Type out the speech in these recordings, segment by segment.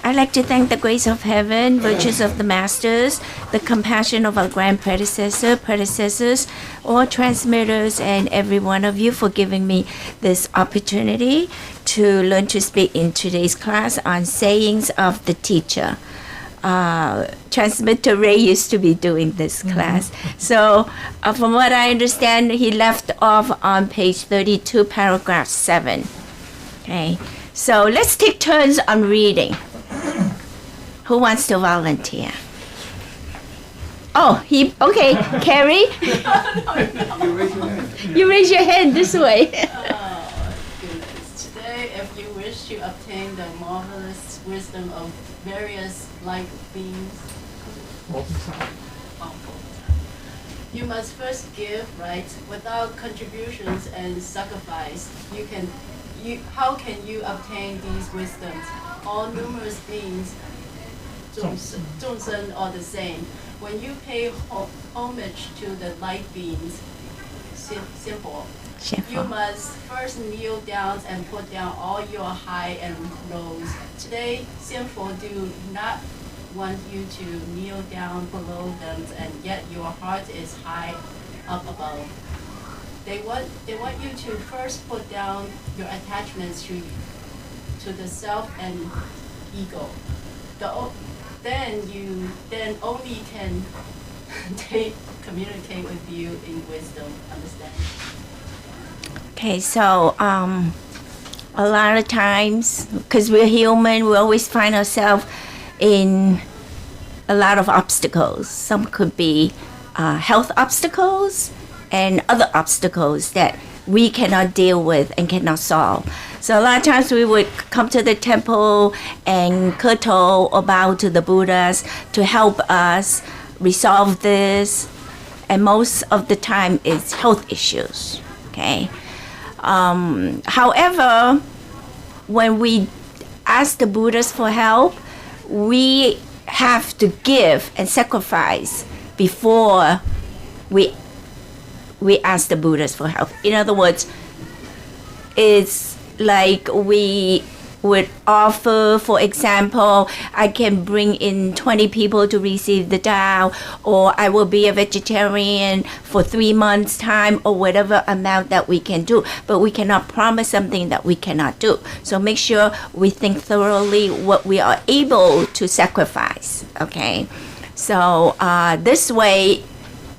I'd like to thank the grace of heaven, virtues of the masters, the compassion of our grand predecessors, all transmitters, and every one of you for giving me this opportunity to learn to speak in today's class on sayings of the teacher. Transmitter Ray used to be doing this class. So from what I understand, he left off on page 32, paragraph 7. Okay, so let's take turns on reading. Who wants to volunteer? Oh, okay, Carrie? You raise your hand this way. Goodness. Today, if you wish to obtain the marvelous wisdom of various light beings, you must first give, right? Without contributions and sacrifice, how can you obtain these wisdoms? All numerous beings, 众生 are the same. When you pay homage to the light beings, simple. You must first kneel down and put down all your high and lows. Today, sinful do not want you to kneel down below them, and yet your heart is high up above. They want you to first put down your attachments to the self and ego. Then only can they communicate with you in wisdom. Understand? Okay, so a lot of times, because we're human, we always find ourselves in a lot of obstacles. Some could be health obstacles and other obstacles that we cannot deal with and cannot solve. So a lot of times we would come to the temple and kowtow or bow to the Buddhas to help us resolve this. And most of the time it's health issues, okay? However, when we ask the Buddhas for help, we have to give and sacrifice before we ask the Buddhas for help. In other words, it's like we would offer, for example, I can bring in 20 people to receive the Tao, or I will be a vegetarian for 3 months' time, or whatever amount that we can do. But we cannot promise something that we cannot do. So make sure we think thoroughly what we are able to sacrifice, okay? So this way,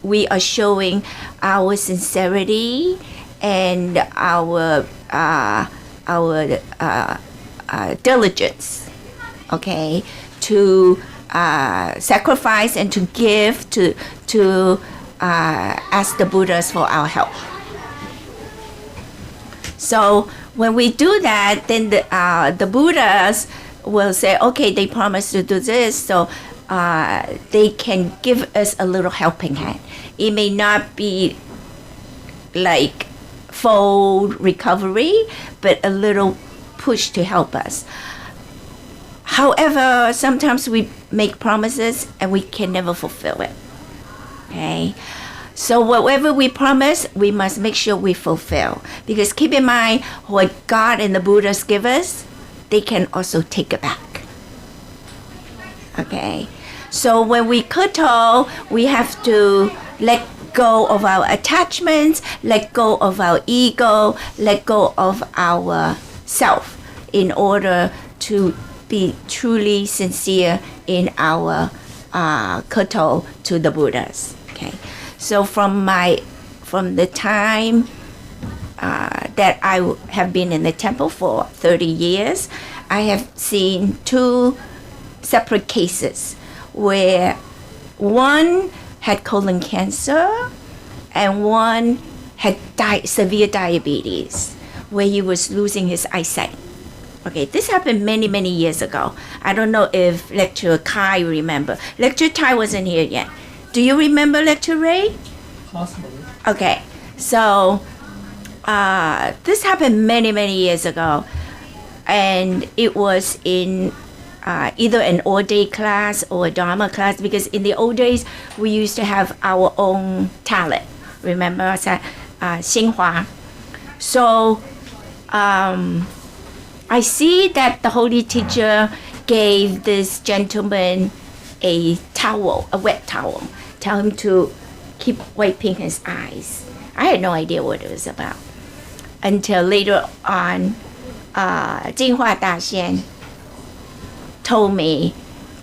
we are showing our sincerity and our diligence, okay, to sacrifice and to give, to ask the Buddhas for our help. So when we do that, then the Buddhas will say, okay, they promised to do this, so they can give us a little helping hand. It may not be like full recovery, but a little push to help us. However, sometimes we make promises and we can never fulfill it. Okay? So whatever we promise, we must make sure we fulfill. Because keep in mind, what God and the Buddhas give us, they can also take it back. Okay? So when we kowtow, we have to let go of our attachments, let go of our ego, let go of our self in order to be truly sincere in our kowtow to the Buddhas. Okay, so from the time that I have been in the temple for 30 years, I have seen 2 separate cases where one had colon cancer and one had severe diabetes, where he was losing his eyesight. Okay, this happened many, many years ago. I don't know if Lecturer Kai remember. Lecturer Tai wasn't here yet. Do you remember Lecturer Ray? Possibly. Okay, so this happened many, many years ago. And it was in either an all-day class or a Dharma class, because in the old days, we used to have our own talent. Remember, Xinhua. So I see that the Holy Teacher gave this gentleman a towel, a wet towel, tell him to keep wiping his eyes. I had no idea what it was about until later on, 净化大仙 told me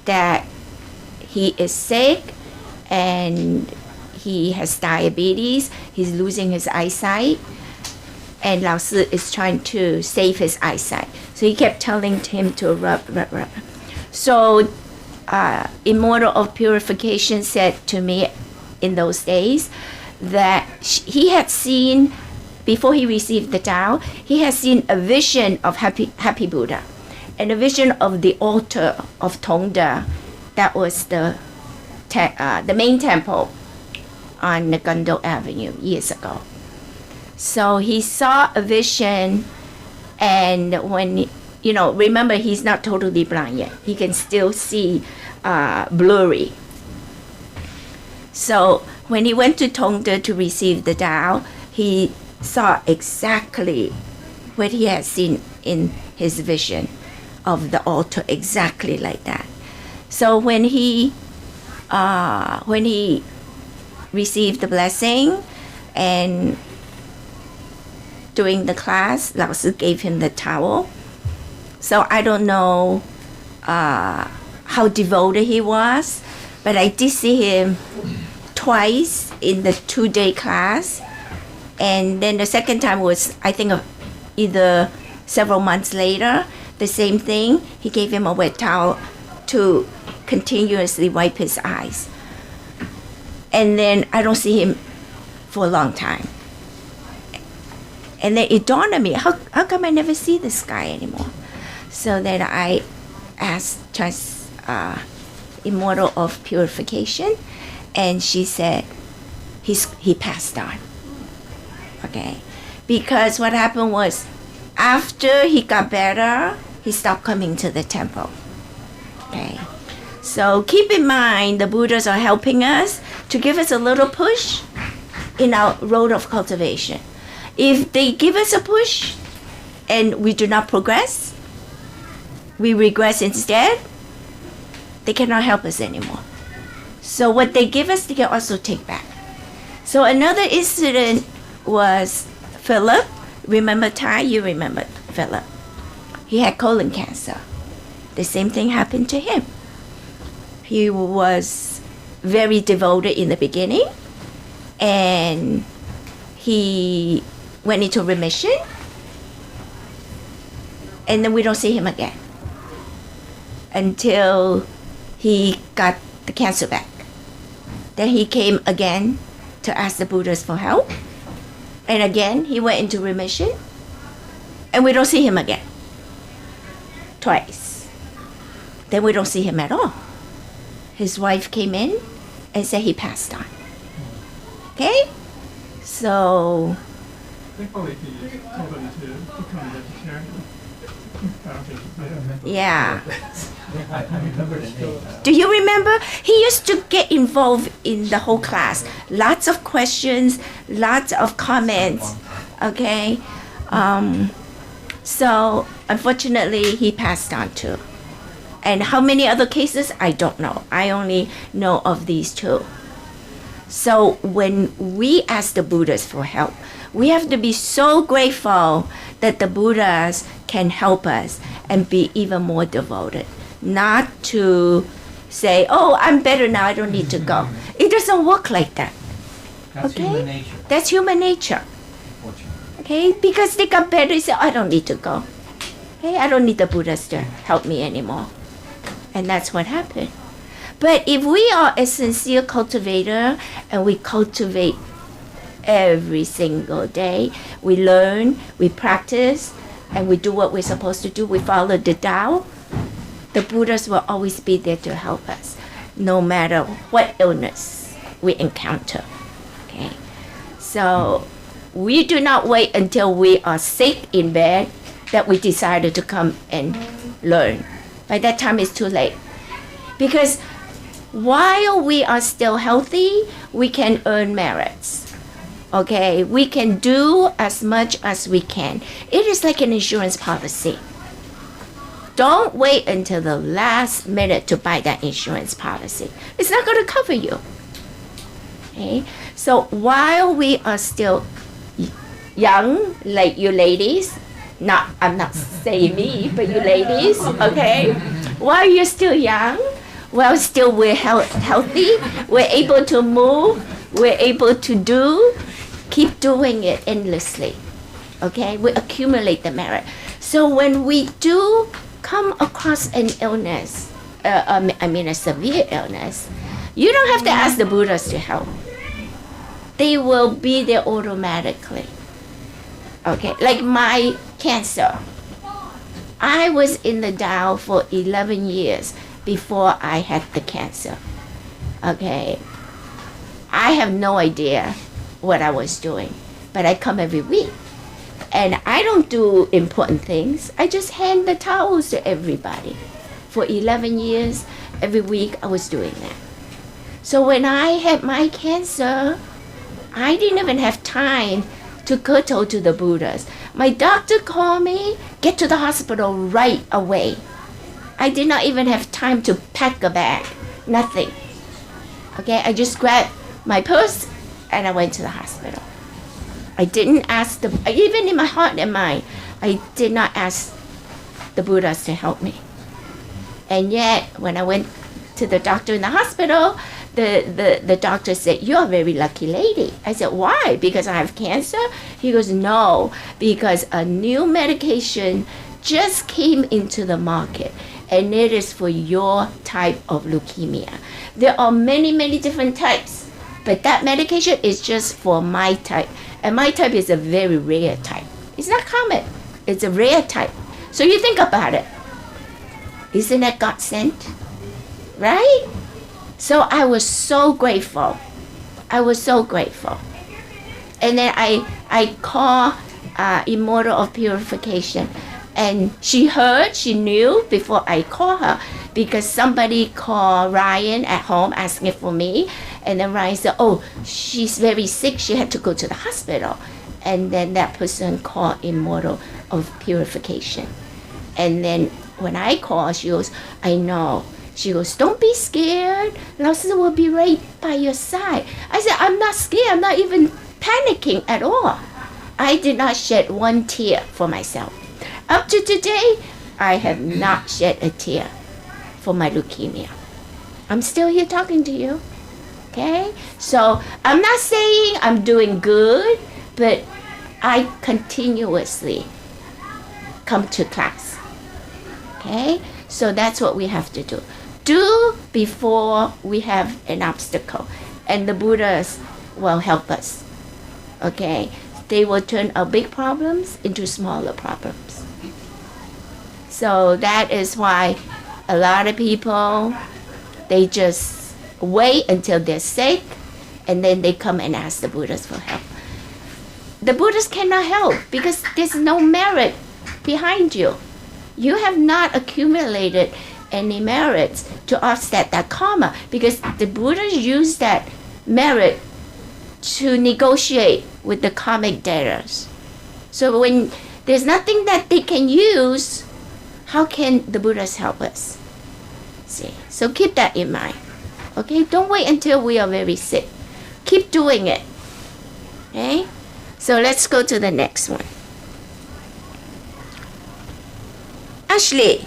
that he is sick and he has diabetes, he's losing his eyesight, and Lao Si is trying to save his eyesight. So he kept telling him to rub. So Immortal of Purification said to me in those days that he had seen, before he received the Tao, he had seen a vision of Happy Buddha and a vision of the altar of Tongda. That was the main temple on Nagundo Avenue years ago. So he saw a vision, and when, remember, he's not totally blind yet. He can still see blurry. So when he went to Tongda to receive the Tao, he saw exactly what he had seen in his vision of the altar, exactly like that. So when he received the blessing and during the class, Lao Si gave him the towel. So I don't know how devoted he was, but I did see him twice in the 2-day class. And then the second time was, I think, either several months later, the same thing. He gave him a wet towel to continuously wipe his eyes. And then I don't see him for a long time. And then it dawned on me, how come I never see this guy anymore? So then I asked Immortal of Purification, and she said, he passed on. Okay, because what happened was, after he got better, he stopped coming to the temple. Okay, so keep in mind, the Buddhas are helping us to give us a little push in our road of cultivation. If they give us a push and we do not progress, we regress instead, they cannot help us anymore. So what they give us, they can also take back. So another incident was Philip. Remember Ty? You remember Philip. He had colon cancer. The same thing happened to him. He was very devoted in the beginning, and he went into remission, and then we don't see him again until he got the cancer back. Then he came again to ask the Buddhas for help, and again he went into remission, and we don't see him again. Twice. Then we don't see him at all. His wife came in and said he passed on. Okay? So They probably told him to become a vegetarian. yeah. I remember the name. Do you remember? He used to get involved in the whole class. Lots of questions, lots of comments. Okay? So, unfortunately, he passed on too. And how many other cases? I don't know. I only know of these two. So, when we ask the Buddhas for help, we have to be so grateful that the Buddhas can help us and be even more devoted. Not to say, oh, I'm better now, I don't need to go. It doesn't work like that. That's Okay? human nature, That's human nature. fortunately. Okay? Because they got better, they say, I don't need to go. Okay? I don't need the Buddhas to help me anymore. And that's what happened. But if we are a sincere cultivator and we cultivate every single day, we learn, we practice, and we do what we're supposed to do, we follow the Tao, the Buddhas will always be there to help us, no matter what illness we encounter. Okay? So we do not wait until we are sick in bed that we decided to come and learn. By that time, it's too late. Because while we are still healthy, we can earn merits. Okay? We can do as much as we can. It is like an insurance policy. Don't wait until the last minute to buy that insurance policy. It's not going to cover you. Okay? So while we are still young, like you ladies, I'm not saying me, but you ladies, okay? While you're still young, while still we're healthy, we're able to move, we're able to do, keep doing it endlessly. Okay? We accumulate the merit. So when we do come across an illness, a severe illness, you don't have to ask the Buddhas to help. They will be there automatically. Okay, like my cancer. I was in the Tao for 11 years before I had the cancer. Okay, I have no idea what I was doing, but I come every week. And I don't do important things. I just hand the towels to everybody. For 11 years, every week I was doing that. So when I had my cancer, I didn't even have time to kowtow to the Buddhas. My doctor called me, get to the hospital right away. I did not even have time to pack a bag, nothing. Okay, I just grabbed my purse and I went to the hospital. I didn't ask even in my heart and mind, I did not ask the Buddhas to help me. And yet, when I went to the doctor in the hospital, the doctor said, "You're a very lucky lady." I said, "Why? Because I have cancer?" He goes, "No, because a new medication just came into the market, and it is for your type of leukemia. There are many, many different types, but that medication is just for my type. And my type is a very rare type. It's not common. It's a rare type. So you think about it. Isn't that God sent? Right?" So I was so grateful. I was so grateful. And then I called Immortal of Purification. And she heard, she knew before I called her, because somebody called Ryan at home asking for me. And then Ryan said, "Oh, she's very sick. She had to go to the hospital." And then that person called Immortal of Purification. And then when I called, she goes, "I know." She goes, "Don't be scared. Lao Sư will be right by your side." I said, "I'm not scared. I'm not even panicking at all." I did not shed one tear for myself. Up to today, I have not shed a tear for my leukemia. I'm still here talking to you. Okay? So I'm not saying I'm doing good, but I continuously come to class. Okay? So that's what we have to do. Do before we have an obstacle. And the Buddhas will help us. Okay? They will turn our big problems into smaller problems. So that is why a lot of people, they just wait until they're sick, and then they come and ask the Buddhas for help. The Buddhas cannot help because there's no merit behind you. You have not accumulated any merits to offset that karma, because the Buddhas use that merit to negotiate with the karmic debtors. So when there's nothing that they can use, how can the Buddhas help us? See, so keep that in mind. Okay, don't wait until we are very sick. Keep doing it. Okay, so let's go to the next one. Ashley.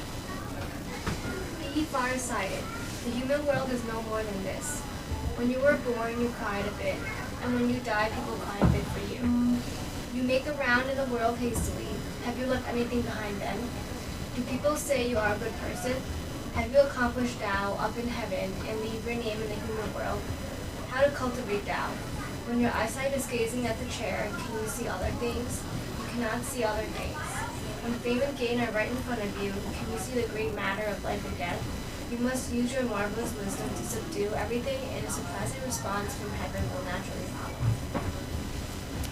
Be farsighted. The human world is no more than this. When you were born, you cried a bit, and when you die, people cry a bit for you. You make a round in the world hastily. Have you left anything behind then? Do people say you are a good person? Have you accomplished Tao up in heaven and leave your name in the human world? How to cultivate Tao. When your eyesight is gazing at the chair, can you see other things? You cannot see other things. When fame and gain are right in front of you, can you see the great matter of life and death? You must use your marvelous wisdom to subdue everything, and a surprising response from heaven will naturally follow.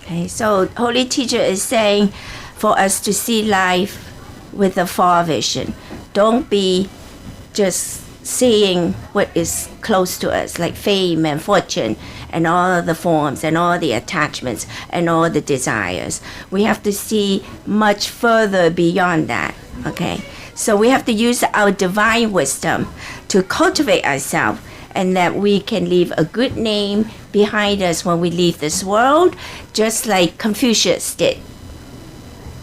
Okay, so Holy Teacher is saying for us to see life with a far vision. Don't be just seeing what is close to us, like fame and fortune and all the forms and all the attachments and all the desires. We have to see much further beyond that. Okay, So we have to use our divine wisdom to cultivate ourselves, and that we can leave a good name behind us when we leave this world, just like Confucius did.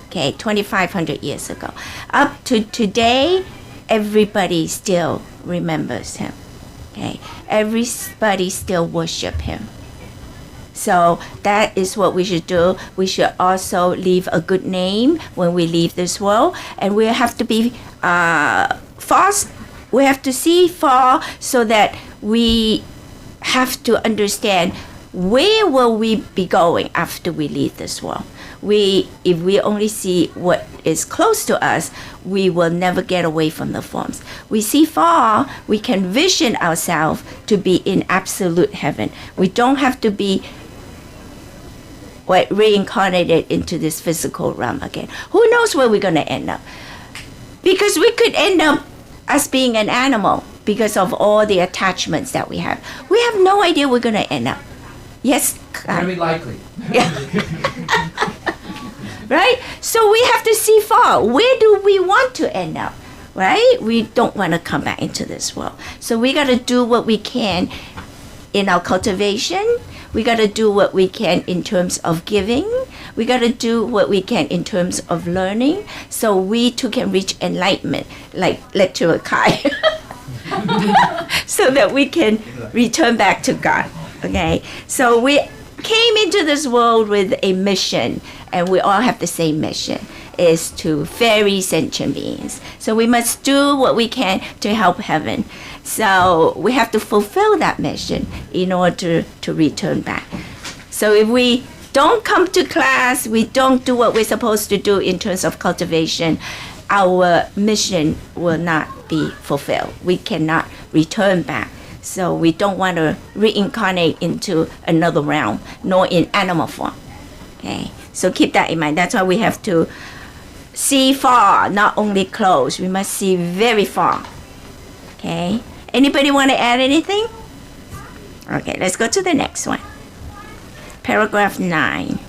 Okay, 2,500 years ago. Up to today, everybody still remembers him. Okay, everybody still worship him. So that is what we should do. We should also leave a good name when we leave this world, and we have to be fast. We have to see far, so that we have to understand where will we be going after we leave this world. If we only see what is close to us, we will never get away from the forms. We see far, we can vision ourselves to be in absolute heaven. We don't have to be reincarnated into this physical realm again. Who knows where we're going to end up? Because we could end up as being an animal because of all the attachments that we have. We have no idea we're going to end up. Yes? Very likely. Yeah. Right? So we have to see far. Where do we want to end up? Right? We don't want to come back into this world. So we got to do what we can in our cultivation. We got to do what we can in terms of giving. We got to do what we can in terms of learning, so we too can reach enlightenment, like Lecturer Kai, so that we can return back to God. Okay? So we came into this world with a mission, and we all have the same mission, is to ferry sentient beings. So we must do what we can to help heaven. So we have to fulfill that mission in order to return back. So if we don't come to class, we don't do what we're supposed to do in terms of cultivation, our mission will not be fulfilled. We cannot return back. So we don't want to reincarnate into another realm, nor in animal form. Okay, so keep that in mind. That's why we have to see far, not only close. We must see very far. Okay, anybody want to add anything? Okay, let's go to the next one. Paragraph 9.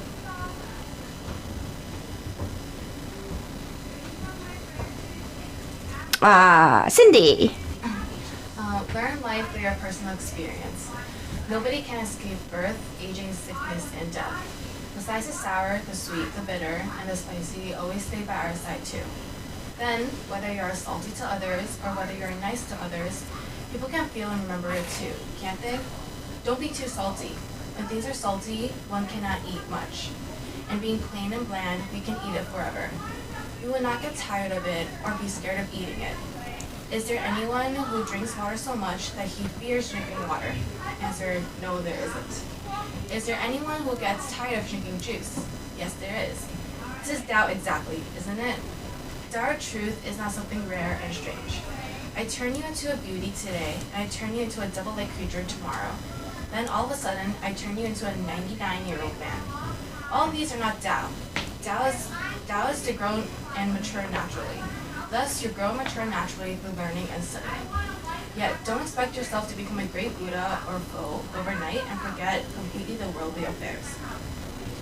Cindy. Learn life through your personal experience. Nobody can escape birth, aging, sickness, and death. Besides the sour, the sweet, the bitter, and the spicy always stay by our side too. Then, whether you're salty to others or whether you're nice to others, people can feel and remember it too, can't they? Don't be too salty. When things are salty, one cannot eat much. And being plain and bland, we can eat it forever. You will not get tired of it or be scared of eating it. Is there anyone who drinks water so much that he fears drinking water? Answer, no, there isn't. Is there anyone who gets tired of drinking juice? Yes, there is. This is Tao exactly, isn't it? Tao truth is not something rare and strange. I turn you into a beauty today, and I turn you into a devil-like creature tomorrow. Then all of a sudden, I turn you into a 99-year-old man. All these are not Tao. Tao is to grow and mature naturally. Thus, you grow and mature naturally through learning and studying. Yet, don't expect yourself to become a great Buddha or Bull overnight and forget completely the worldly affairs.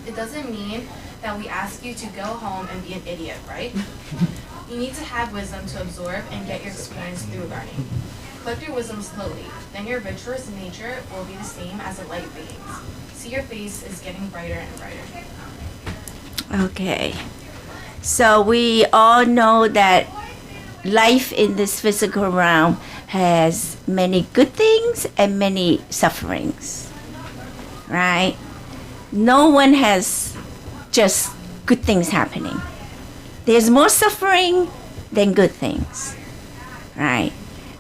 It doesn't mean that we ask you to go home and be an idiot, right? You need to have wisdom to absorb and get your experience through learning. Collect your wisdom slowly, then your virtuous nature will be the same as the light beings. See, your face is getting brighter and brighter. Okay. So we all know that life in this physical realm has many good things and many sufferings, right? No one has just good things happening. There's more suffering than good things, right?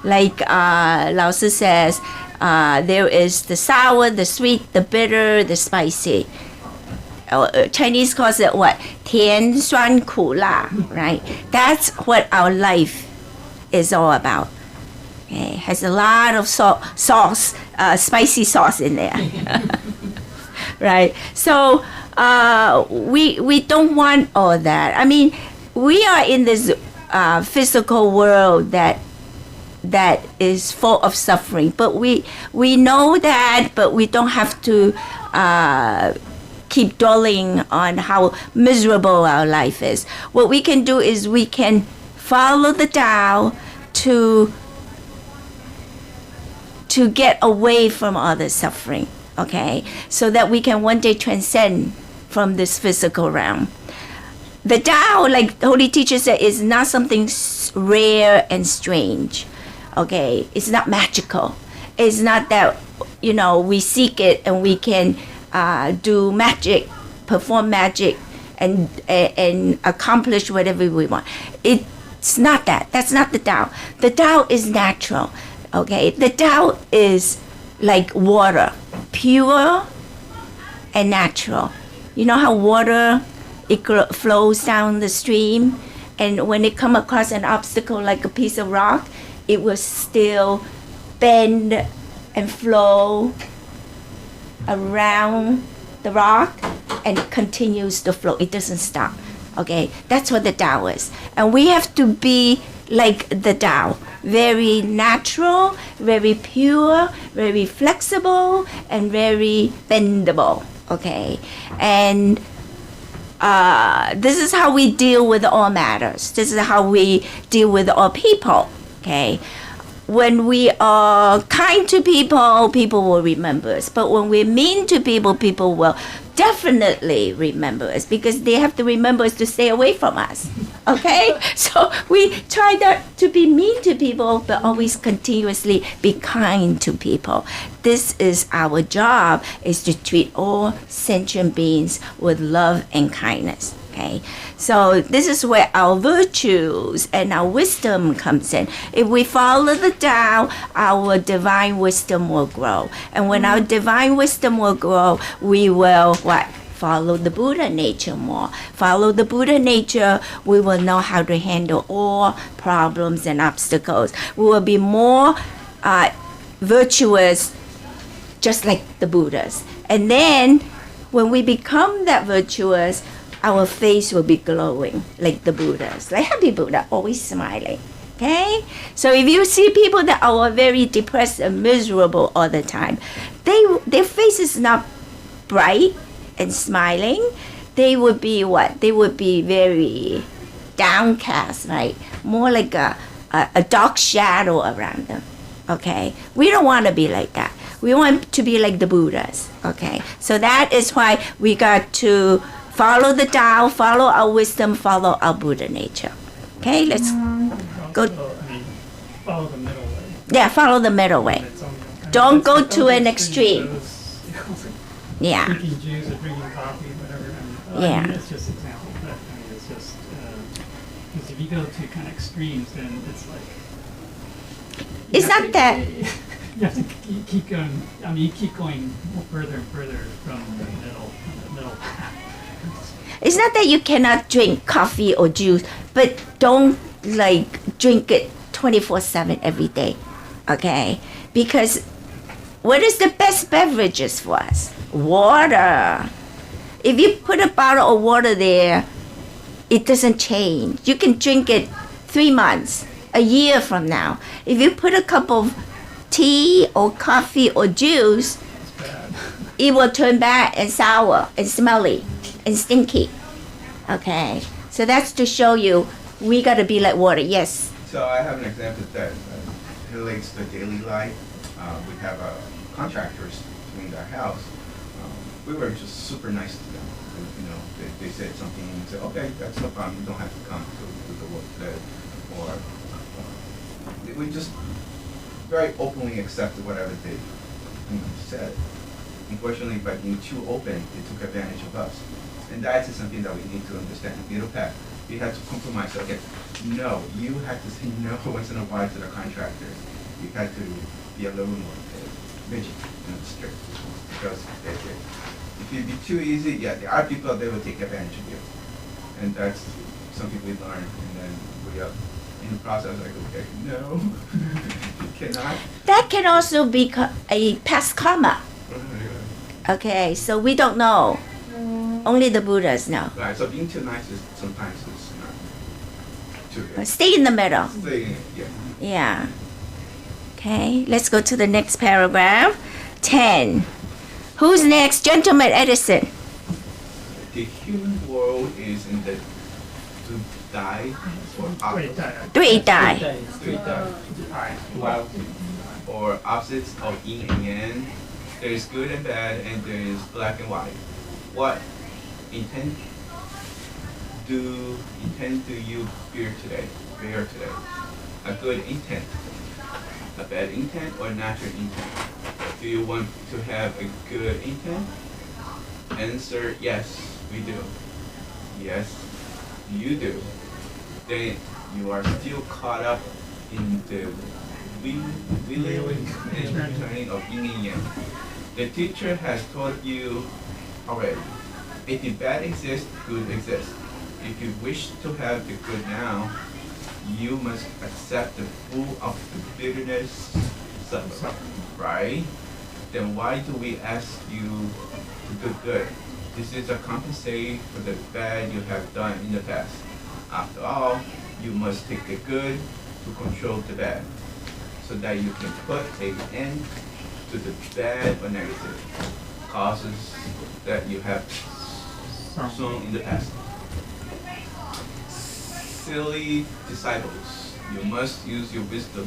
Like Lao Tzu says, there is the sour, the sweet, the bitter, the spicy. Chinese calls it what? 甜酸苦辣, right? That's what our life is all about. Okay? Has a lot of sauce, spicy sauce in there. Right? So we don't want all that. I mean, we are in this physical world that is full of suffering, but we know that, but we don't have to keep dwelling on how miserable our life is. What we can do is we can follow the Tao to get away from all the suffering, okay? So that we can one day transcend from this physical realm. The Tao, like the Holy Teacher said, is not something rare and strange, okay? It's not magical. It's not that, we seek it and we can do magic, perform magic, and accomplish whatever we want. It's not that. That's not the Tao. The Tao is natural, okay? The Tao is like water, pure and natural. You know how water, it flows down the stream, and when it come across an obstacle like a piece of rock, it will still bend and flow around the rock and it continues to flow. It doesn't stop. Okay, that's what the Tao is. And we have to be like the Tao, very natural, very pure, very flexible, and very bendable. Okay, and this is how we deal with all matters. This is how we deal with all people. Okay, when we are kind to people, people will remember us. But when we're mean to people, people will definitely remember us, because they have to remember us to stay away from us. Okay? So we try not to be mean to people, but always continuously be kind to people. This is our job, is to treat all sentient beings with love and kindness. Okay, so this is where our virtues and our wisdom comes in. If we follow the Tao, our divine wisdom will grow. And when our divine wisdom will grow, we will what? Follow the Buddha nature more. Follow the Buddha nature, we will know how to handle all problems and obstacles. We will be more virtuous, just like the Buddhas. And then, when we become that virtuous, our face will be glowing like the Buddhas, like happy Buddha, always smiling. Okay? So if you see people that are very depressed and miserable all the time, their face is not bright and smiling. They would be what? They would be very downcast, right? More like a dark shadow around them. Okay? We don't want to be like that. We want to be like the Buddhas. Okay? So that is why we got to follow the Tao, follow our wisdom, follow our Buddha nature. Okay, let's go. Follow the middle way. Yeah, follow the middle way. Don't go to an extreme. Yeah. Drinking juice or drinking coffee, whatever. Yeah. It's just example, but it's just because if you go to kind of extremes, then it's like. It's not that. You have to keep going. I mean, you keep going further and further from the middle path. It's not that you cannot drink coffee or juice, but don't drink it 24/7 every day, okay? Because what is the best beverages for us? Water. If you put a bottle of water there, it doesn't change. You can drink it 3 months, a year from now. If you put a cup of tea or coffee or juice, it will turn bad and sour and smelly and stinky. Okay, so that's to show you we gotta be like water. Yes. So I have an example that relates to daily life. We have contractors doing our house. We were just super nice to them. They said something and said, okay, that's no problem. You don't have to come to the work today. Or we just very openly accepted whatever they said. Unfortunately, by being too open, they took advantage of us. And that is something that we need to understand. In Middle Path, we had to compromise. Okay, no, you had to say no once in a while to the contractors. You had to be a little more rigid and strict. Because if you be too easy, there are people that will take advantage of you. And that's something we learned. And then we are in the process, like, okay, no, you cannot. That can also be a past karma. Okay, so we don't know. Only the Buddhas know. Right, so being too nice is sometimes it's not too good. Stay in the middle. Yeah. Yeah. Okay, let's go to the next paragraph. 10. Who's next? Gentleman Edison. The human world is in the to die 对对待duality, or opposites of yin and yang. There is good and bad, and there is black and white. What intent do you bear today? A good intent, a bad intent, or natural intent? Do you want to have a good intent? Answer: yes, we do. Yes, you do. Then you are still caught up in the wheeling and turning of yin and yang. The teacher has taught you already. If the bad exists, good exists. If you wish to have the good now, you must accept the full of the bitterness suffer, right? Then why do we ask you to do good? This is a compensate for the bad you have done in the past. After all, you must take the good to control the bad, so that you can put an end to the bad or negative causes that you have sown in the past. Silly disciples, you must use your wisdom.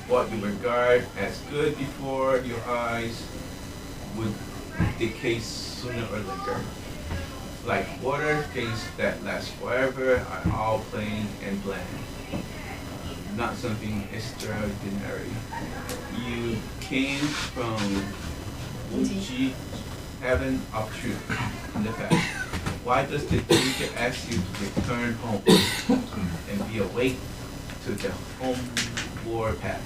What you regard as good before your eyes would decay sooner or later. Like water, things that last forever are all plain and bland. Not something extraordinary. You came from Wuji, heaven of truth, in the past. Why does the teacher ask you to return home and be awake to the homeward path?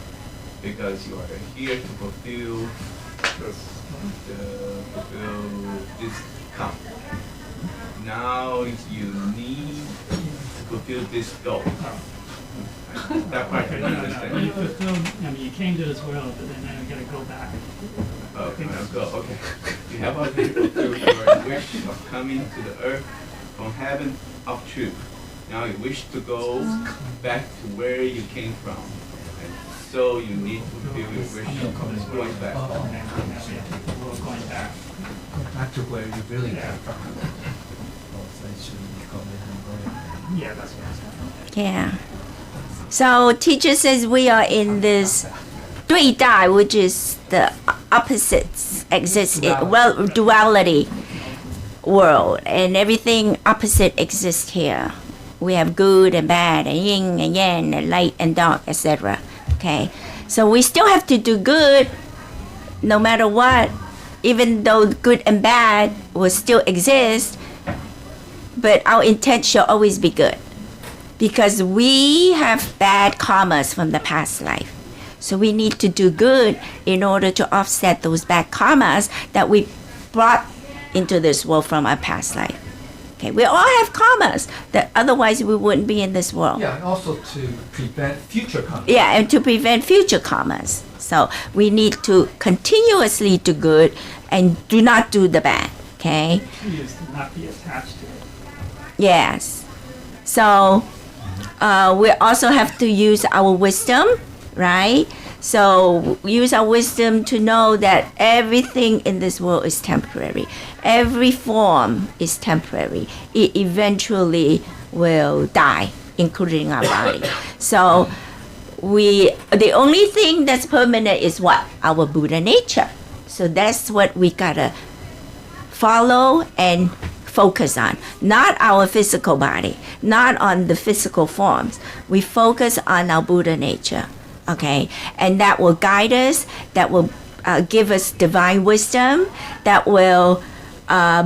Because you are here to fulfill this count. Now you need to fulfill this goal. That part I Okay, don't no. You understand. fulfilled, you came to this world, but then now you gotta go back. Okay, now go. Okay. You have already fulfilled your wish of coming to the earth from heaven of truth. Now you wish to go back to where you came from. And so you need to fulfill your wish of going back. Okay, we're going back. Go back to where you really Yeah. came from. So it should be called it. Yeah, that's what I said. Yeah. So teacher says we are in this 对待, which is the opposites exist in duality world, and everything opposite exists here. We have good and bad, and yin and yang, and light and dark, etc. Okay, so we still have to do good, no matter what, even though good and bad will still exist. But our intent shall always be good, because we have bad karmas from the past life. So we need to do good in order to offset those bad karmas that we brought into this world from our past life. Okay, we all have karmas that otherwise we wouldn't be in this world. Yeah, and also to prevent future conflict. Yeah, and to prevent future karmas. So we need to continuously do good and do not do the bad. Okay? Key is to not be attached to it. Yes. So we also have to use our wisdom, right? So use our wisdom to know that everything in this world is temporary. Every form is temporary. It eventually will die, including our body. So the only thing that's permanent is what? Our Buddha nature. So that's what we gotta follow and focus on, not our physical body, not on the physical forms. We focus on our Buddha nature, okay? And that will guide us, that will give us divine wisdom, that will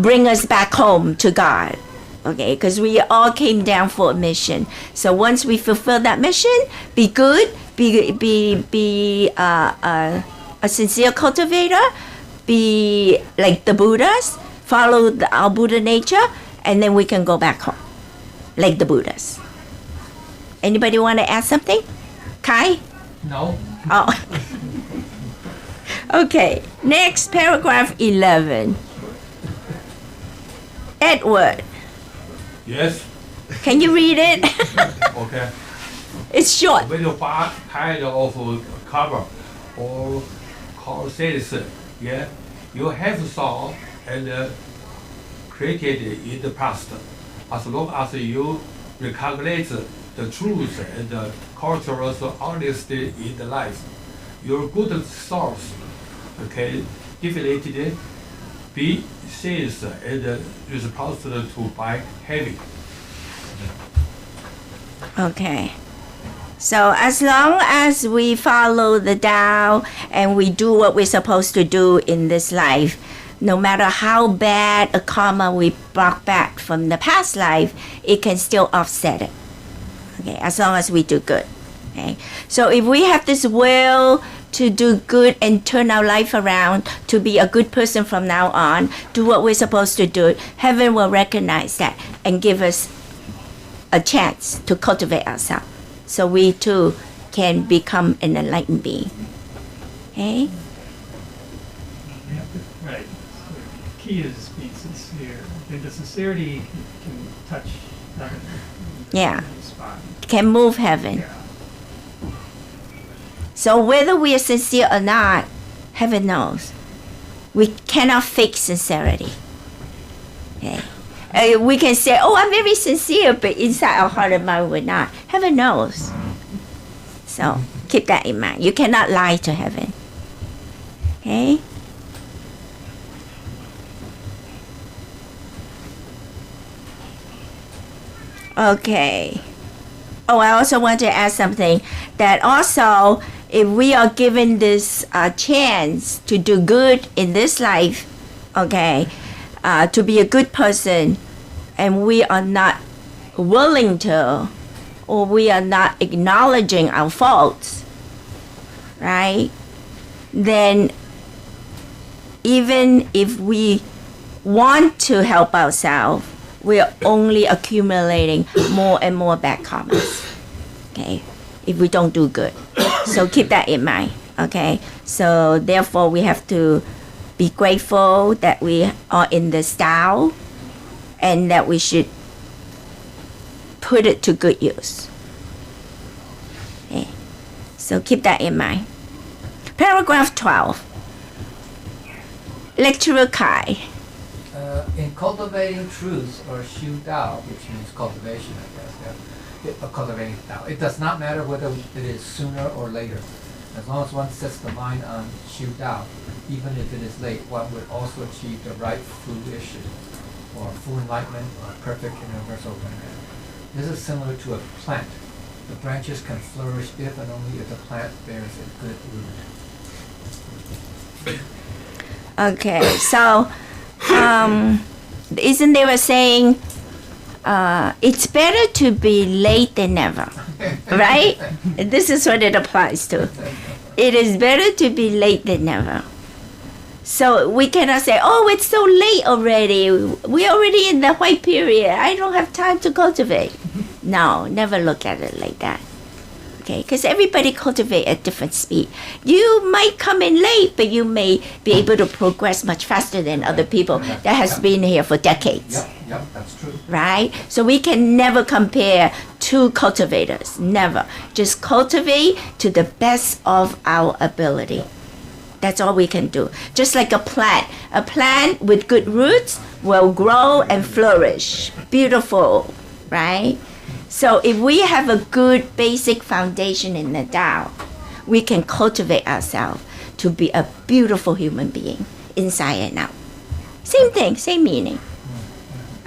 bring us back home to God, okay? Because we all came down for a mission. So once we fulfill that mission, be good, be a sincere cultivator, be like the Buddhas, follow our Buddha nature, and then we can go back home, like the Buddhas. Anybody want to add something? Kai? No. Oh. Okay, next, paragraph 11. Edward, Yes, can you read it? okay. It's short. With a kind of cover or says, yeah, you have saw and created in the past. As long as you recalculate the truth and the cultural honesty in the life. Your good source, okay, definitively be sins and responsible to by heavy. Okay. So as long as we follow the Tao and we do what we're supposed to do in this life, no matter how bad a karma we brought back from the past life, it can still offset it. Okay, as long as we do good. Okay. So if we have this will to do good and turn our life around to be a good person from now on, do what we're supposed to do, heaven will recognize that and give us a chance to cultivate ourselves. So we too can become an enlightened being. Okay? Right. So the key is being sincere. I think the sincerity can touch heaven. Yeah. Spot. Can move heaven. Yeah. So whether we are sincere or not, heaven knows. We cannot fake sincerity. Okay? We can say, oh, I'm very sincere, but inside our heart and mind we're not. Heaven knows. So keep that in mind. You cannot lie to heaven. Okay? Okay. Oh, I also want to add something that also, if we are given this chance to do good in this life, okay, to be a good person, and we are not willing to, or we are not acknowledging our faults, right? Then even if we want to help ourselves, we are only accumulating more and more bad karmas, okay, if we don't do good. So keep that in mind, okay? So therefore we have to be grateful that we are in this Tao and that we should put it to good use. Okay. So keep that in mind. Paragraph 12. Lecturer Kai. In cultivating truth or Shu Dao, which means cultivation, I guess, yeah, cultivating Dao, it does not matter whether it is sooner or later. As long as one sets the mind on Shu Dao, even if it is late, one would also achieve the right fruition, or full enlightenment, or perfect universal command. This is similar to a plant. The branches can flourish if and only if the plant bears a good root. Okay, so isn't there a saying, it's better to be late than never, right? This is what it applies to. It is better to be late than never. So we cannot say, oh, it's so late already. We're already in the white period. I don't have time to cultivate. No, never look at it like that. Okay, because everybody cultivate at different speed. You might come in late, but you may be able to progress much faster than other people that has been here for decades. Yep, that's true. Right? So we can never compare two cultivators. Never. Just cultivate to the best of our ability. That's all we can do. Just like a plant. A plant with good roots will grow and flourish. Beautiful, right? So if we have a good basic foundation in the Tao, we can cultivate ourselves to be a beautiful human being, inside and out. Same thing, same meaning.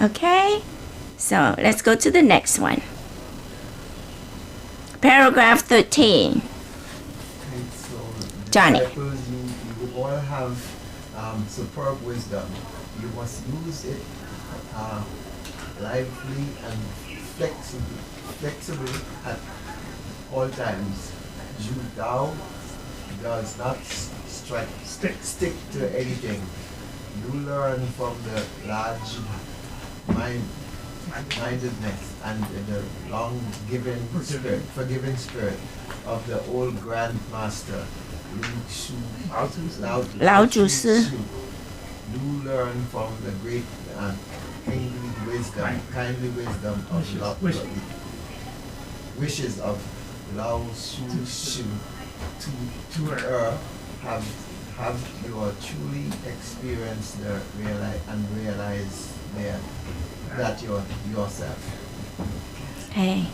Okay? So let's go to the next one. Paragraph 13. So, Johnny. disciples, you all have superb wisdom. You must use it lively and flexibly at all times. Zhu Dao does not stick to anything. You learn from the large mindedness and the forgiving spirit of the old Grand Master Lao Tzu Si. You learn from the great kindly wisdom of wishes of Lao Tzu Shu to have you truly experienced and realize that yourself. Okay.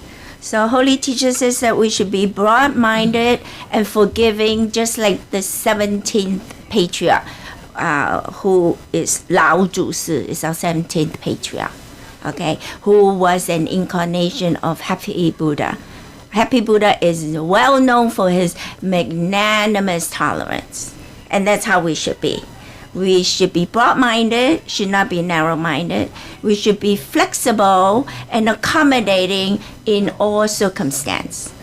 So Holy Teacher says that we should be broad-minded and forgiving, just like the 17th patriarch, who is Lao Zhusi, is our 17th patriarch, okay, who was an incarnation of Happy Buddha. Happy Buddha is well known for his magnanimous tolerance, and that's how we should be. We should be broad-minded, should not be narrow-minded. We should be flexible and accommodating in all circumstance.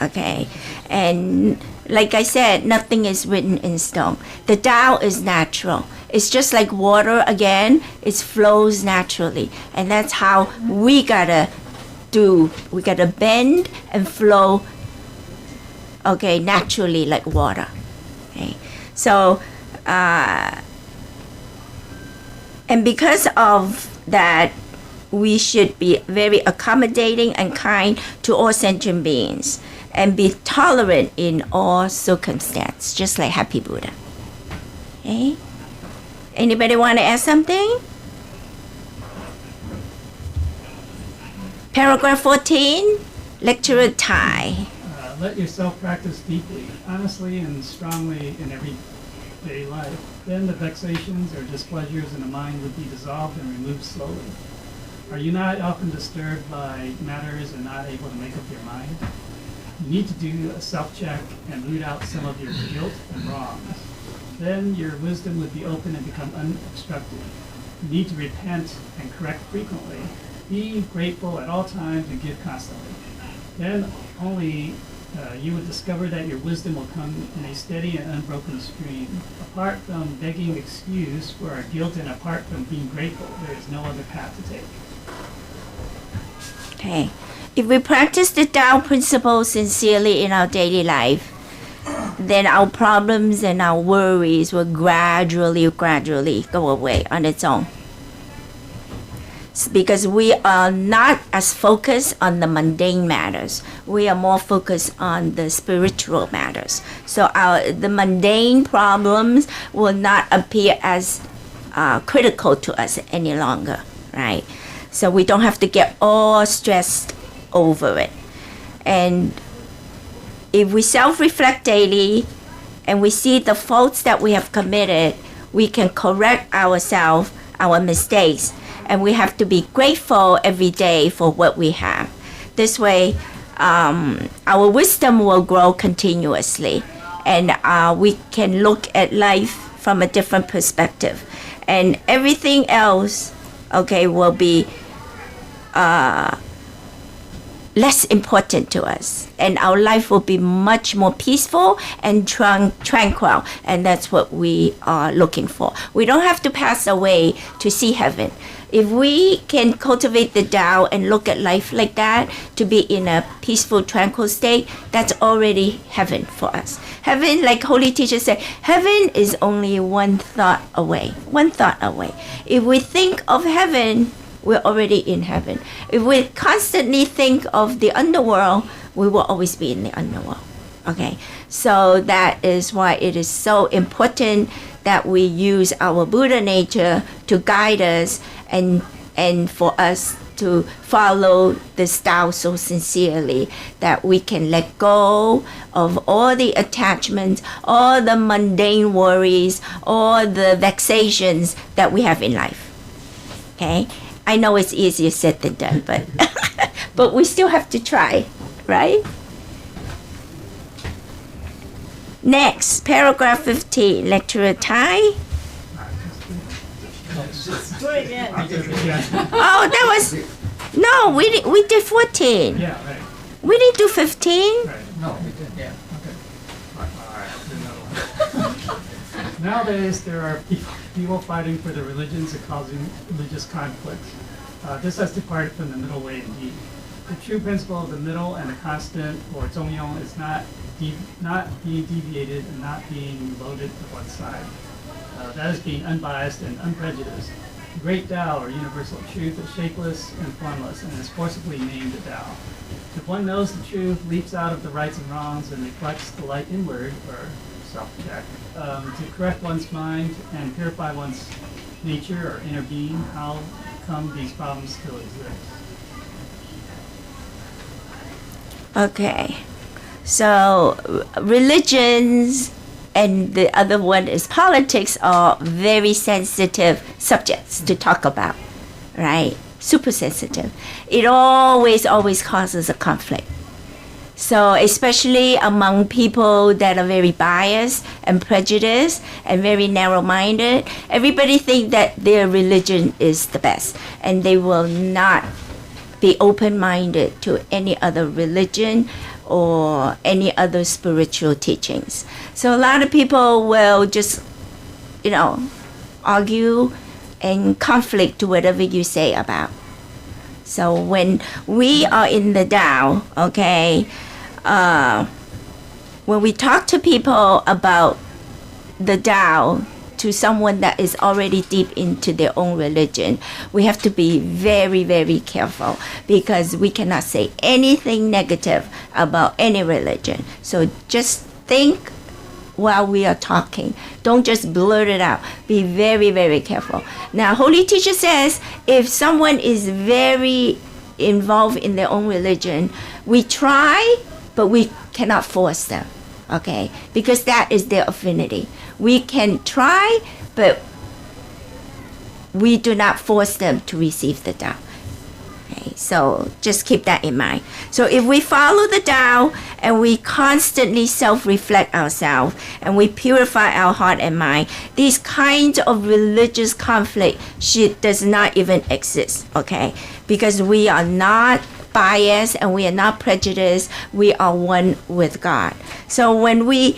Okay? And like I said, nothing is written in stone. The Tao is natural. It's just like water again, it flows naturally. And that's how we gotta do. We gotta bend and flow, okay, naturally like water. Okay? So, and because of that, we should be very accommodating and kind to all sentient beings and be tolerant in all circumstances, just like Happy Buddha. Okay? Anybody want to add something? Paragraph 14, Lecturer Tai. Let yourself practice deeply, honestly, and strongly in everyday life. Then the vexations or displeasures in the mind would be dissolved and removed slowly. Are you not often disturbed by matters and not able to make up your mind? You need to do a self-check and root out some of your guilt and wrongs. Then your wisdom would be open and become unobstructed. You need to repent and correct frequently. Be grateful at all times and give constantly. Then only you would discover that your wisdom will come in a steady and unbroken stream. Apart from begging excuse for our guilt and apart from being grateful, there is no other path to take. Okay. If we practice the Tao principle sincerely in our daily life, then our problems and our worries will gradually go away on its own. It's because we are not as focused on the mundane matters. We are more focused on the spiritual matters. So the mundane problems will not appear as critical to us any longer, right? So we don't have to get all stressed over it. And if we self-reflect daily and we see the faults that we have committed, we can correct ourselves, our mistakes, and we have to be grateful every day for what we have. This way, our wisdom will grow continuously, and we can look at life from a different perspective. And everything else, okay, will be less important to us, and our life will be much more peaceful and tranquil, and that's what we are looking for. We don't have to pass away to see heaven. If we can cultivate the Tao and look at life like that, to be in a peaceful, tranquil state, that's already heaven for us. Heaven, like Holy Teacher said, heaven is only one thought away. One thought away. If we think of heaven, we're already in heaven. If we constantly think of the underworld, we will always be in the underworld. Okay, so that is why it is so important that we use our Buddha nature to guide us and for us to follow this Tao so sincerely that we can let go of all the attachments, all the mundane worries, all the vexations that we have in life. Okay? I know it's easier said than done, but but we still have to try, right? Next, paragraph 15, Lecturer Tai. Do it again. Oh, that was, no, we did 14. Yeah, right. We didn't do 15. Right. No, we didn't, yeah. Nowadays, there are people fighting for their religions and causing religious conflicts. This has departed from the middle way indeed. The true principle of the middle and the constant, or Zhongyong, is not being deviated and not being loaded to one side. That is being unbiased and unprejudiced. The great Tao, or universal truth, is shapeless and formless and is forcibly named the Tao. If one knows the truth, leaps out of the rights and wrongs, and reflects the light inward, or self-check, to correct one's mind and purify one's nature or inner being, how come these problems still exist? Okay. So religions and the other one is politics are very sensitive subjects to talk about, right? Super sensitive. It always causes a conflict. So especially among people that are very biased and prejudiced and very narrow-minded, everybody think that their religion is the best, and they will not be open-minded to any other religion or any other spiritual teachings. So a lot of people will just, argue and conflict to whatever you say about. So when we are in the Tao, okay, when we talk to people about the Tao, to someone that is already deep into their own religion, we have to be very, very careful, because we cannot say anything negative about any religion. So just think while we are talking. Don't just blurt it out. Be very, very careful. Now, Holy Teacher says if someone is very involved in their own religion, we try, but we cannot force them, okay? Because that is their affinity. We can try, but we do not force them to receive the Tao. Okay, so just keep that in mind. So if we follow the Tao and we constantly self-reflect ourselves and we purify our heart and mind, these kinds of religious conflict does not even exist, okay? Because we are not biased and we are not prejudiced. We are one with God. So when we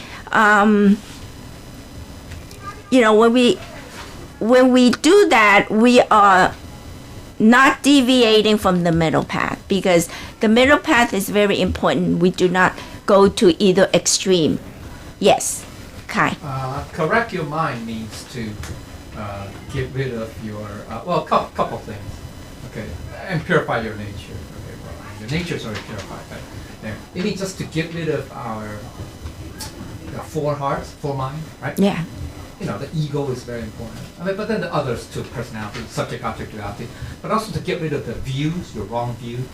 when we do that, we are not deviating from the middle path, because the middle path is very important. We do not go to either extreme. Yes, Kai. Correct your mind means to get rid of your, couple things, okay, and purify your nature. Okay, well, your nature is already purified, but it means just to get rid of our four hearts, four mind, right? Yeah. The ego is very important. But then the others too, personality, subject, object, reality. But also to get rid of the views, your wrong views,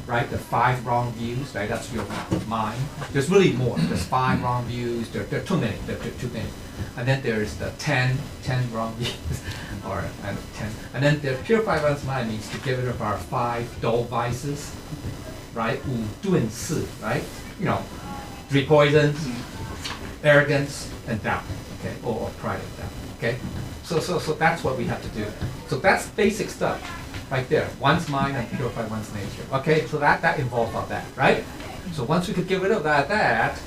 right? The 5 wrong views, right? That's your mind. There's really more. There's 5 wrong views. There are too many. There are too many. And then there's the 10 wrong views, or 10. And then the purified one's mind means to get rid of our 5 dull vices, right? 五钝四, right? 3 poisons, arrogance, and doubt. Okay, or pride and doubt. Okay, so that's what we have to do. So that's basic stuff, right there. One's mind and purify one's nature. Okay, so that involves all that, right? So once we could get rid of that,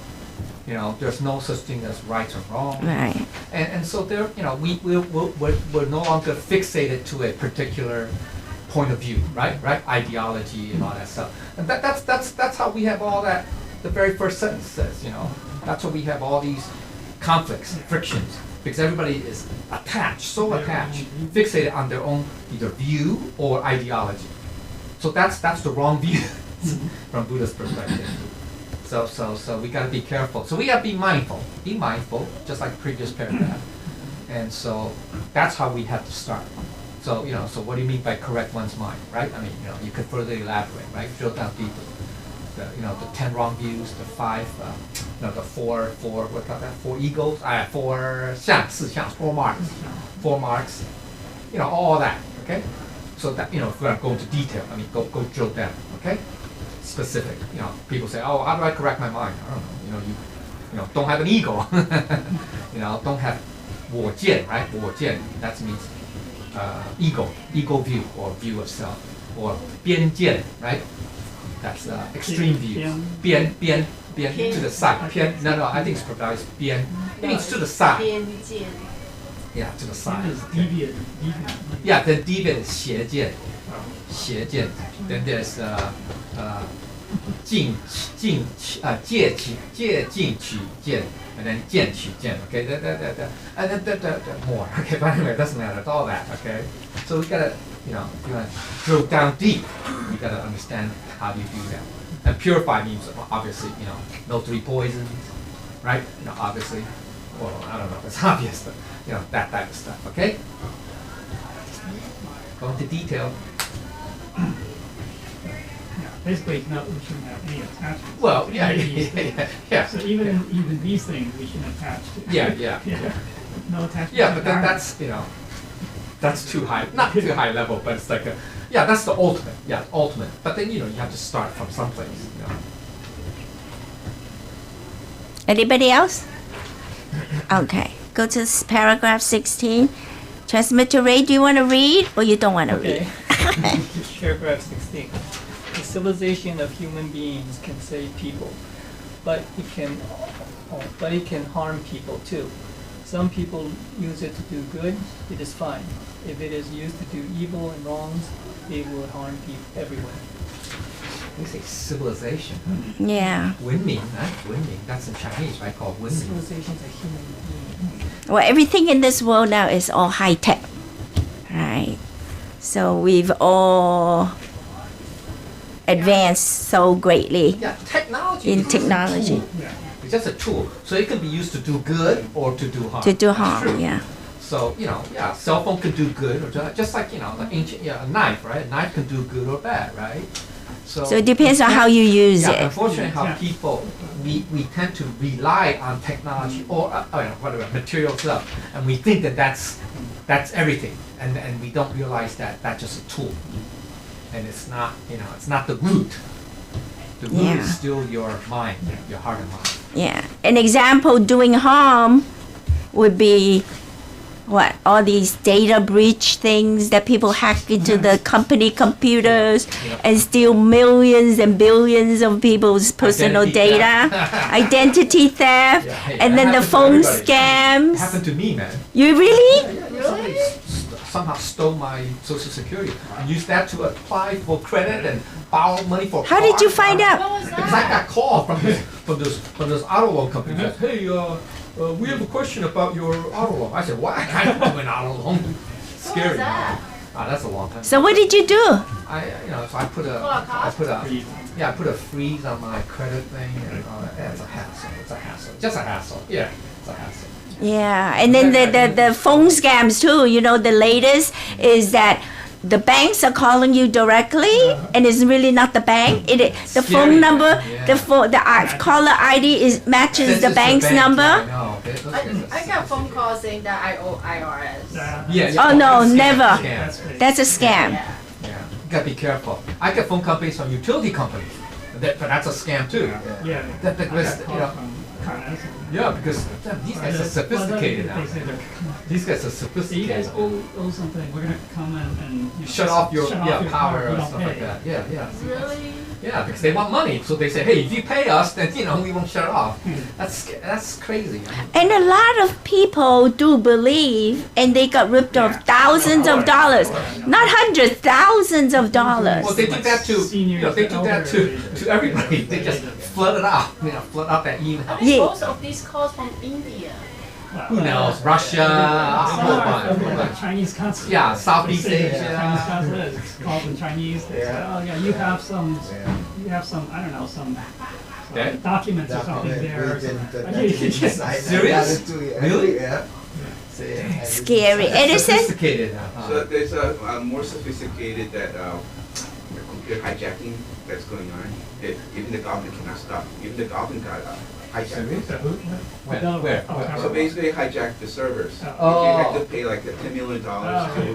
there's no such thing as right or wrong. Right. And so there, we're no longer fixated to a particular point of view, right? Ideology and all that stuff. And that's how we have all that. The very first sentence says, that's why we have all these conflicts, frictions, because everybody is attached, fixated on their own either view or ideology. So that's the wrong view from Buddha's perspective. So we got to be careful. So we got to be mindful, just like previous paragraph. And so that's how we have to start. So so what do you mean by correct one's mind, right? I mean, you could further elaborate, right? Drill down deeper. The 10 wrong views, the 5, the 4 what about that? 4 egos, 4 相, 4相, 4 marks, all that, okay? So that, if we're going to go into detail, go drill down, okay? Specific, people say, oh, how do I correct my mind? I don't know, don't have an ego, don't have 我见, right? 我见, that means ego view or view of self, or 边见, right? That's extreme view. 边 to the side. 偏 no, I think it's pronounced 边. It means to the side. 边见. Yeah, to the side. It's deviant. Yeah, then deviant is 邪见. 邪见. Then there's 戒禁取见, and then 见取见. Okay, and then more. Okay, but anyway, it doesn't matter. It's all that. Okay, so we gotta, if you want to drill down deep, you gotta understand how do you do that. And purify means obviously, no 3 poisons, right? Obviously. Well, I don't know if it's obvious, but that type of stuff. Okay. Go into detail. basically, no, we shouldn't have any attachments. Well, to yeah, any of these things. yeah. So even these things, we shouldn't attach to. Yeah, yeah. Yeah, no attachment. Yeah, to but then garments. that's, that's too high, not too high level, but it's like that's the ultimate, ultimate. But then, you have to start from someplace, Anybody else? Okay, go to paragraph 16. Transmit to Ray, do you want to read or you don't want to Okay. read? Paragraph 16. The civilization of human beings can save people, but it can harm people too. Some people use it to do good, it is fine. If it is used to do evil and wrongs, it will harm people everywhere. You say civilization. Yeah. Wenming, that's in Chinese, right? Called Wenming. Civilization is a human being. Well, everything in this world now is all high tech, right? So we've all advanced so greatly Yeah, technology. in is just a technology tool. It's just a tool, so it can be used to do good or to do harm. to do That's harm. true. Yeah. So, cell phone can do good or just like, the ancient, a knife, right? A knife can do good or bad, right? So it depends on how you use Yeah, it. unfortunately, how people, we tend to rely on technology or, whatever, material stuff, and we think that that's everything, and we don't realize that that's just a tool. And it's not, it's not the root. The root Yeah. is still your mind, your heart and mind. Yeah. An example doing harm would be what? All these data breach things that people hack into the company computers and steal millions and billions of people's personal Identity data. theft. Identity theft. Yeah, hey, And that then the happens to phone everybody. It scams. happened to me, man. You really? Somebody somehow stole my social security and used that to apply for credit and borrow money for. How did you car. find out? What was Because I that? got called from those auto loan companies. That, hey, we have a question about your auto loan. I said, what? I don't do an auto loan. Scary. that? That's a long time. So what did you do? So I put Freeze. I put a freeze on my credit thing and all that. Yeah, it's a hassle. Just a hassle. Yeah, it's a hassle. Yeah, and then the phone scams too. The latest is that the banks are calling you directly, and it's really not the bank. The Scary, phone number, yeah. the caller ID matches This the is bank's bank, number. I know. Those guys are I got phone calls saying that I owe IRS. Yeah. Oh, no, that's a scam. never. Scam. That's fake. That's a scam. Yeah. Yeah, you gotta be careful. I get phone companies from utility companies, but that's a scam too. Yeah. That- that I was, got you called know, from Con Edison. Yeah, because these guys are sophisticated now. They say they're, These guys are hey, you sophisticated. guys owe something. We're gonna come and Shut off your shut off your power if or you don't stuff pay. like that. Yeah. Really? Yeah, because they want money, so they say, hey, if you pay us, then we won't shut it off. That's crazy. And a lot of people do believe, and they got ripped off thousands of dollars, not hundreds, thousands of dollars. Well, they do that to Seniors, they do that to everybody. They just flood it out, flood out that email. I think Yeah. most of these calls from India. Who knows? Russia, a Some whole are bunch. from the Chinese consulate. Yeah, Southeast They say Asia. Chinese consulate. It's called in Chinese. They say, Yeah. oh yeah, you have some, Yeah. I don't know, some Okay. documents or something there. or something. Serious? Really? Yeah. Scary. Edison? Sophisticated now. So there's a more sophisticated that the computer hijacking that's going on. That even the government cannot stop. Even the government got hijacked. So who- Where? So basically, they hijacked the servers. Oh. You had to pay like the $10 million to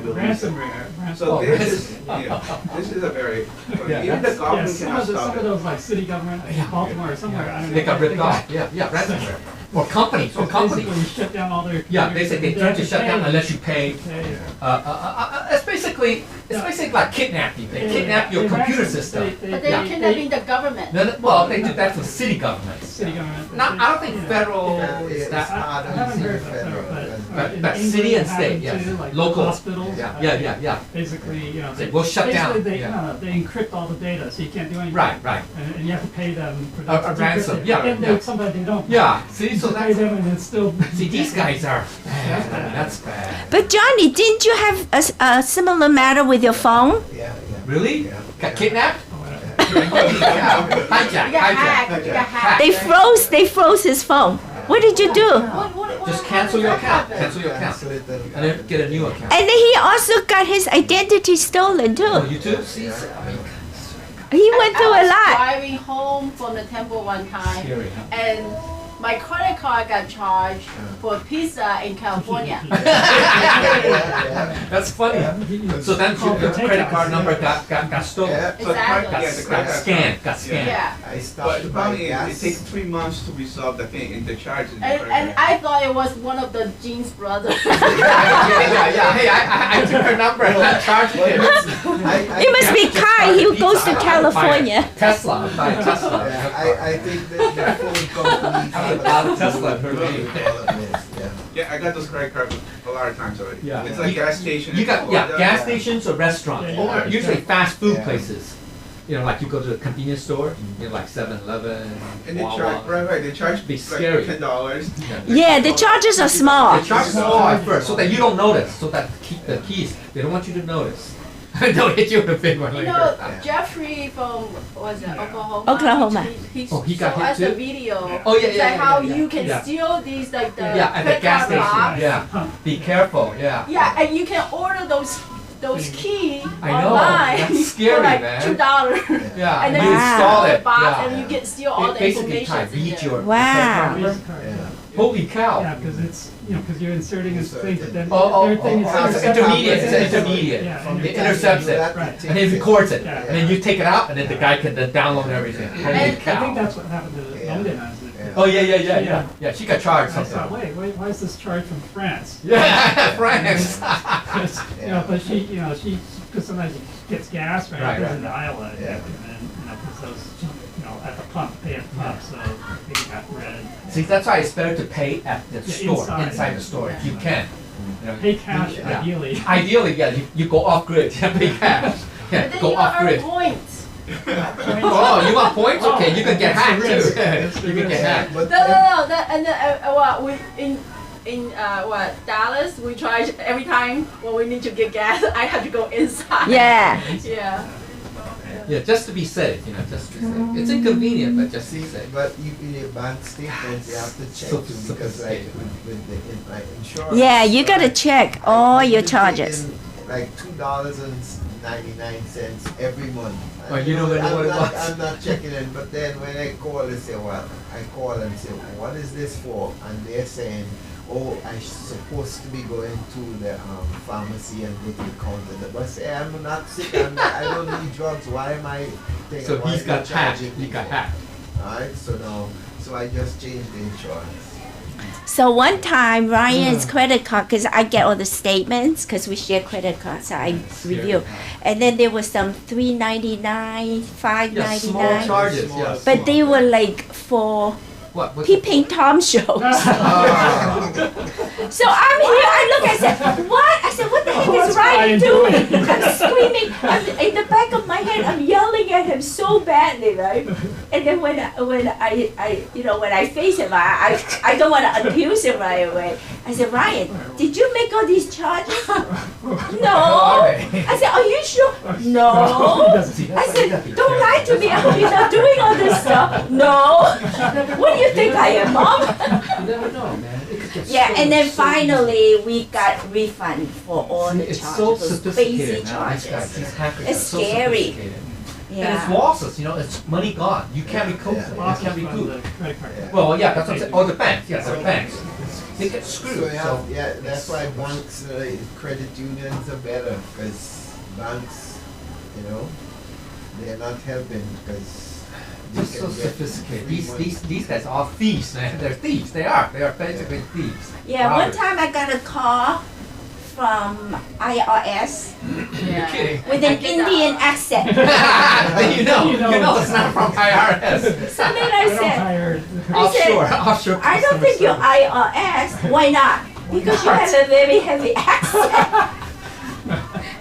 release it. ransomware. So Oh, this ransom. is, this is a very, Yeah, even the that's- Yeah, government some cannot of, stop of it. those like city government, Baltimore or somewhere, I don't know. They got they ripped off. Yeah, ransomware. Or companies. So basically shut down all their. Yeah, they said they have threatened to shut down pay. unless you pay. Pay. It's basically like kidnapping. They kidnap your They computer ransom- system. But they're Yeah. kidnapping the government. No, well, they do that for city governments. City government. Not, I don't think Yeah. federal Yeah, is it's that. I haven't heard of federal, But in but England city and it state, happened yes. too, like Local. hospitals. Yeah. Basically, They will shut down, basically they, yeah. they encrypt all the data, so you can't do anything. Right. And you have to pay them for A that. ransom, yeah, And yeah. sometimes they don't. Yeah, see, so You pay that's, them and it's still. see, these guys are, man, that's bad. But Johnny, didn't you have a similar matter with your phone? Yeah. Really? Yeah. Got kidnapped? Oh, Yeah, You got hacked. You got hacked. They froze his phone. What did you do? What just cancel your account, happened? cancel your account, Cancel it and then get a new account. And then he also got his identity stolen Oh, too. you too? See, I mean, He went through I a was lot. driving home from the temple one time, Scary, huh? and my credit card got charged for pizza in California. That's funny. So then your credit card number got stolen. Yeah. So the card, Exactly. yeah, the Got credit card. scanned, got scanned. Yeah, I But stopped the to problem buy is, gas. it takes 3 months to resolve the thing, and the charge is and I thought it was one of the Jean's brothers. Yeah. Hey, I took her number and I charged But it. It must be Kai. He goes to California. Tesla, buy a Tesla. Yeah, I think that the phone companies I have a lot of Tesla in her all name. of this, yeah. Yeah, I got those credit cards a lot of times already. Yeah. It's like gas station. You got, yeah, or gas the- stations or restaurants, Yeah. or usually fast food Yeah. places. You know, like you go to a convenience store, you know, like 7-Eleven, And they Wawa. charge, right, they charge Be like scary. $10. Yeah, the charges are small. They charge small at first, so that you don't notice, so that keep the keys, they don't want you to notice. They'll hit you with a big one You later. know, Yeah. Jeffrey from was it Oklahoma? Oklahoma. He Oh, he got showed hit us the too? video. Oh, yeah, It's yeah, like yeah, how yeah, you can yeah. steal these like the Yeah, at the credit gas card box. station, yeah. Be careful, yeah. Yeah, and you can order those key I know, online that's scary, for like man. $2. Yeah, And then you you install the it, box yeah. and you get steal all the Basically, information. try in read there. your Wow. credit card. Visa card, Yeah. Holy cow. Yeah, because it's, because you're inserting a thing, but then Oh, their thing is. it's intermediate, it's intermediate. Yeah, From and the It time intercepts you do it. that, Right. takes And it records it, Yeah. and then you take it out, and then the guy can then download everything. Holy I cow. think that's what happened to Yeah. London. Oh, yeah. Yeah, she got charged I thought, something. wait, why is this charge from France? Yeah, France. Because, but she, because sometimes she gets gas, right? Right, Goes right. into Iowa, Yeah. and then, because those, at the pump, pay at the pump, so they got red. See, that's why it's better to pay at the store, inside. inside the store, if you can. You know, Pay cash, yeah. ideally. Ideally, yeah, you go off grid, yeah, pay cash. But Yeah, then go you off earn grid. points. Oh, you want points? Okay, you can get That's hacked the too. risk. That's the You can get risk. hacked. But No. That, and then what we in Dallas we charge every time when we need to get gas. I have to go inside. Yeah. Yeah. Yeah, just to be safe, just to be safe. It's inconvenient, but just to be safe. But you, in your bank statements, you have to check So too, because like sophisticated. with the like insurance. Yeah, you gotta right, check all like, your you charges. pay in, like $2.99 every month. Oh, And, you don't even know I'm what it not- was. I'm not checking it, but then when I call, they say, I call and say, what is this for? And they're saying, oh, I'm supposed to be going to the pharmacy and go to the counter. But I say, I'm not sick, I don't need drugs, why am I taking So why he's are got you hacked. charging He me got for? hacked. Alright, so I just changed the insurance. So one time, Ryan's credit card, because I get all the statements, because we share credit cards, so I Scary. review. And then there was some $3.99, Yeah, small $5.99. charges, Small. yeah. But they were like for What? peeping Tom shows. Ah. So I'm here, I look, I said, what? I said, what the heck What's is Ryan Ryan doing? doing? I'm screaming, in the back of my head, I'm yelling at him so badly, right? And then when I face him, I don't want to accuse him right away. I said, Ryan, did you make all these charges? No. I said, are you sure? He No. doesn't. I said, don't lie to me. I hope you're not doing all this stuff. No. What do you think I am, Mom? You never know, man. It could get Yeah, so- and then so finally we got refund for all the It's charges, so those sophisticated crazy now. These guys, charges. these hackers It's are so scary. sophisticated. And it's Yeah. losses, it's money gone. You can't recoup Yeah. it. You Losses can't from recoup. the credit card. Yeah. Well, yeah, that's what I'm saying. Oh, the banks, yes, the banks. They get So screwed. So, yeah, that's why banks, credit unions are better, because banks, they're not helping, because they're so sophisticated. These guys are thieves, man. They're thieves. They are. They are basically thieves. Yeah, one Robbers. time I got a call from IRS You're kidding. with an Indian accent. Then you know You know. it's not from IRS. So then I I don't said, hire. Offshore I don't customer think you're service. IRS. Why not? Because you have a very heavy accent.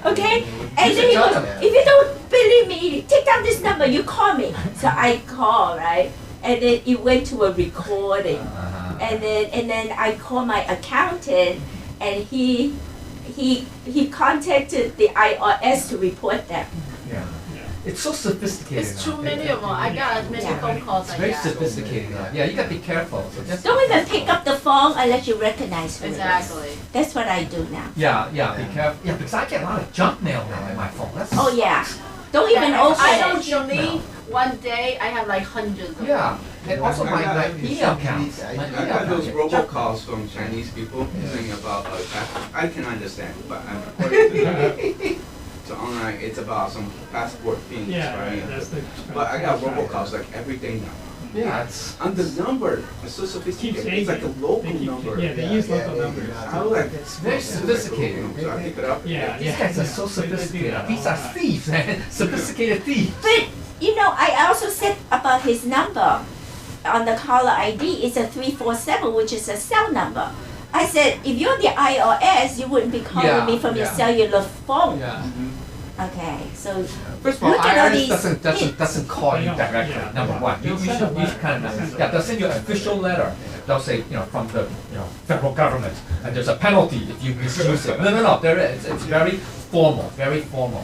Okay? And then he tell goes, them. if you don't believe me, take down this number, you call me. So I call, right? And then it went to a recording. Uh-huh. And then I called my accountant and he contacted the IRS to report them. Yeah. It's so sophisticated. It's now. too many of them. I got as many Yeah. phone calls It's like very that. sophisticated. Yeah, you gotta be careful. So just Don't even pick up the phone unless you recognize who it is. Exactly. That's what I do now. yeah, be careful. Yeah, because I get a lot of junk mail now in my phone. That's Oh yeah. Don't even open I know it. Jolene, one day I have like hundreds of them. Yeah, and also my email accounts. I My I email got those accounts. robocalls from Chinese people saying about passport. I can understand, but according to them, so online, it's about some passport being Yeah, expiring. that's the. But I got robocalls like every day now. Yeah, it's, And the number is so Keeps sophisticated. changing. It's like a local number. Yeah, they use local numbers. I was like, it's very sophisticated. So I pick it up. Yeah, These yeah. guys are so They do sophisticated. that a These are lot. thieves, man. Sophisticated thieves. But you know, I also said about his number on the caller ID is a 347, which is a cell number. I said, if you're the IRS, you wouldn't be calling Yeah, me from your yeah. cellular phone. Yeah. Okay, so First of all, Look at all IRS these doesn't call you They don't, directly. yeah. Number one, you They'll send should a letter. kind of They'll send a yeah. They'll send you an official letter. They'll say from the federal government, and there's a penalty if you misuse it. No. There is. It's very formal. Very formal.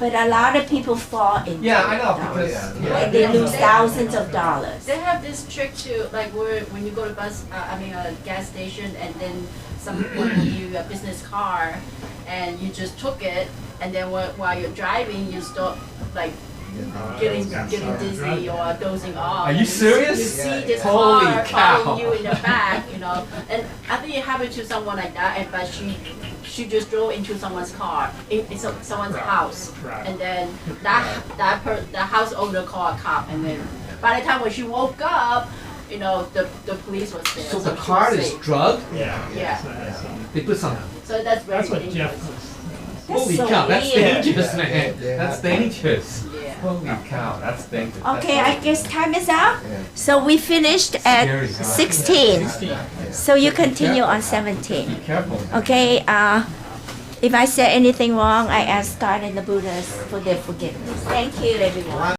but a lot of people fall into Yeah, I know it, though. because And they lose thousands of dollars. They have this trick too, like where when you go to a gas station, and then someone will give you a business card, and you just took it, and then while you're driving, you start like getting dizzy or dozing off. Are you and serious? You see this Holy car cow. following you in the back, And I think it happened to someone like that, but she just drove into someone's car, in someone's house, Right. and then the house owner called a cop, and then by the time when she woke up, the police was there. so the she was card is safe. drugged. Yeah. Yeah. So They put some. So that's very that's what dangerous. Jeff was. That's Holy so cow, that's weird. dangerous, Yeah, man. yeah. That's dangerous. Yeah. Holy cow, that's dangerous. Okay, I guess time is up. Yeah. So we finished at Scary, huh? 16. 16. So you continue on 17. Be careful. Okay, if I said anything wrong, I ask God and the Buddhas for their forgiveness. Thank you, everyone.